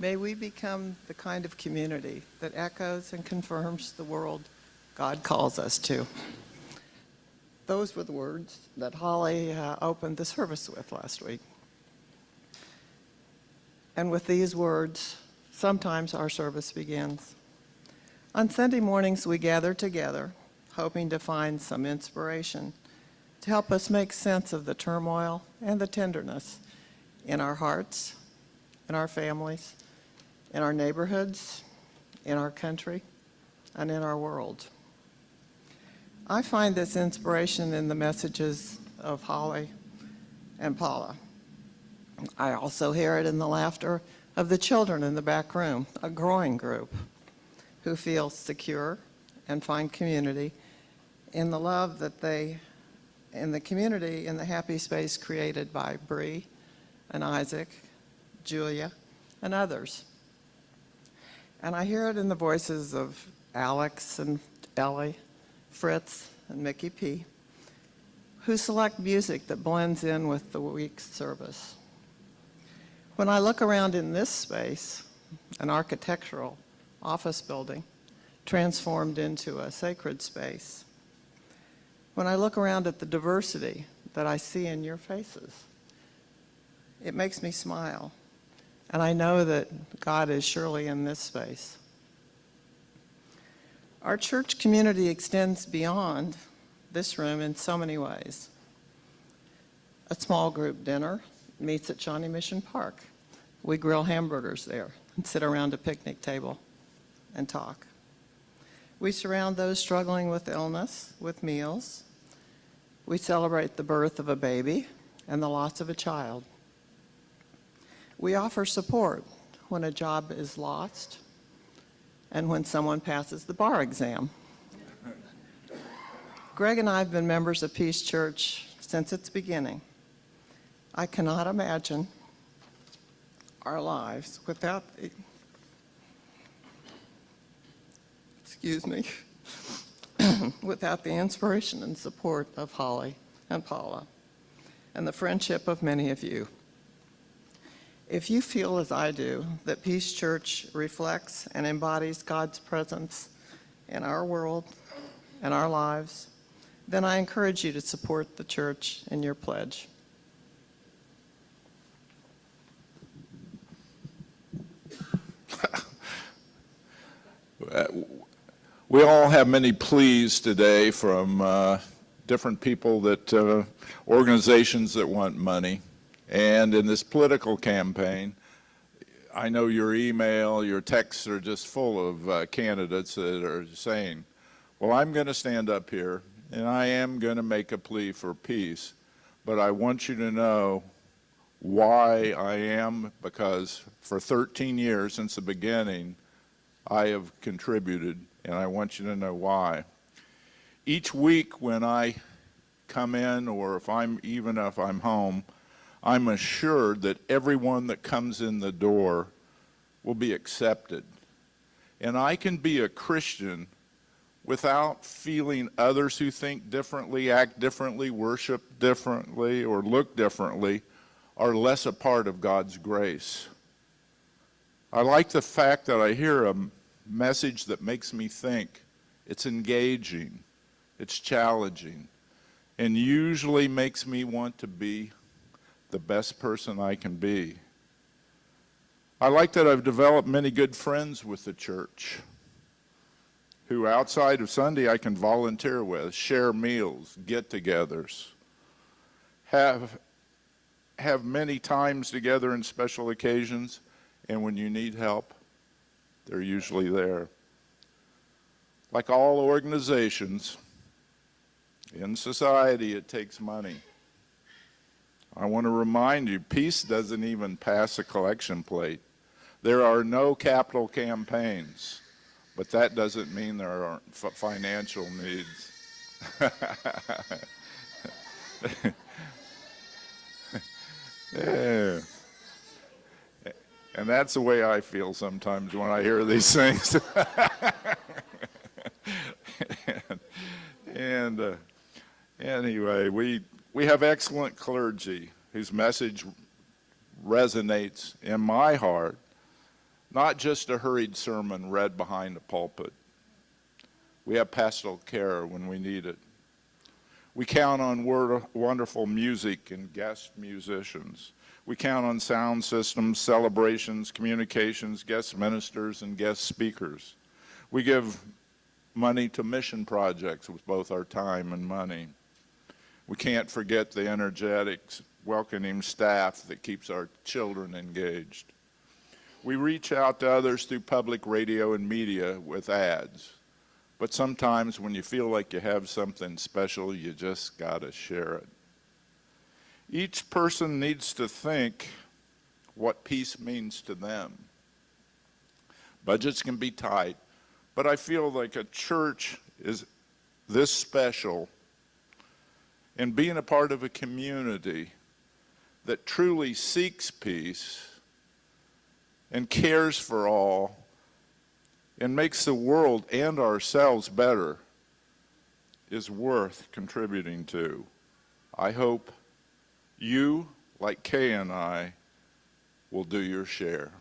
May we become the kind of community that echoes and confirms the world God calls us to. Those were the words that Holly opened the service with last week. And with these words, sometimes our service begins. On Sunday mornings, we gather together, hoping to find some inspiration to help us make sense of the turmoil and the tenderness in our hearts, in our families, in our neighborhoods, in our country, and in our world. I find this inspiration in the messages of Holly and Paula. I also hear it in the laughter of the children in the back room, a growing group who feel secure and find community in the love that they, in the community, in the happy space created by Bree and Isaac, Julia, and others. And I hear it in the voices of Alex and Ellie, Fritz and Mickey P., who select music that blends in with the week's service. When I look around in this space, an architectural office building transformed into a sacred space, when I look around at the diversity that I see in your faces, it makes me smile. And I know that God is surely in this space. Our church community extends beyond this room in so many ways. A small group dinner meets at Shawnee Mission Park. We grill hamburgers there and sit around a picnic table and talk. We surround those struggling with illness with meals. We celebrate the birth of a baby and the loss of a child. We offer support when a job is lost and when someone passes the bar exam. Greg and I have been members of Peace Church since its beginning. I cannot imagine our lives without the, without the inspiration and support of Holly and Paula and the friendship of many of you. If you feel as I do that Peace Church reflects and embodies God's presence in our world and our lives, then I encourage you to support the church in your pledge. We all have many pleas today from different people that, organizations that want money. And in this political campaign, I know your email, your texts are just full of candidates that are saying, well, I'm going to stand up here and I am going to make a plea for peace, but I want you to know why I am, because for 13 years since the beginning, I have contributed, and I want you to know why. Each week when I come in, or if I'm home, I'm assured that everyone that comes in the door will be accepted. And I can be a Christian without feeling others who think differently, act differently, worship differently, or look differently are less a part of God's grace. I like the fact that I hear a message that makes me think. It's engaging, it's challenging, and usually makes me want to be the best person I can be. I like that I've developed many good friends with the church who outside of Sunday I can volunteer with, share meals, get-togethers, have many times together in special occasions, and when you need help, they're usually there. Like all organizations in society, it takes money. I want to remind you, peace doesn't even pass a collection plate. There are no capital campaigns, but that doesn't mean there aren't financial needs. Yeah. And that's the way I feel sometimes when I hear these things. and anyway, we have excellent clergy whose message resonates in my heart not just a hurried sermon read behind a pulpit. We have pastoral care when we need it. We count on wonderful music and guest musicians. We count on sound systems, celebrations, communications, guest ministers, and guest speakers. We give money to mission projects with both our time and money. We can't forget the energetic, welcoming staff that keeps our children engaged. We reach out to others through public radio and media with ads. But sometimes when you feel like you have something special, you just gotta share it. Each person needs to think what peace means to them. Budgets can be tight, but I feel like a church is this special in being a part of a community that truly seeks peace and cares for all and makes the world and ourselves better is worth contributing to. I hope you, like Kay and I, will do your share.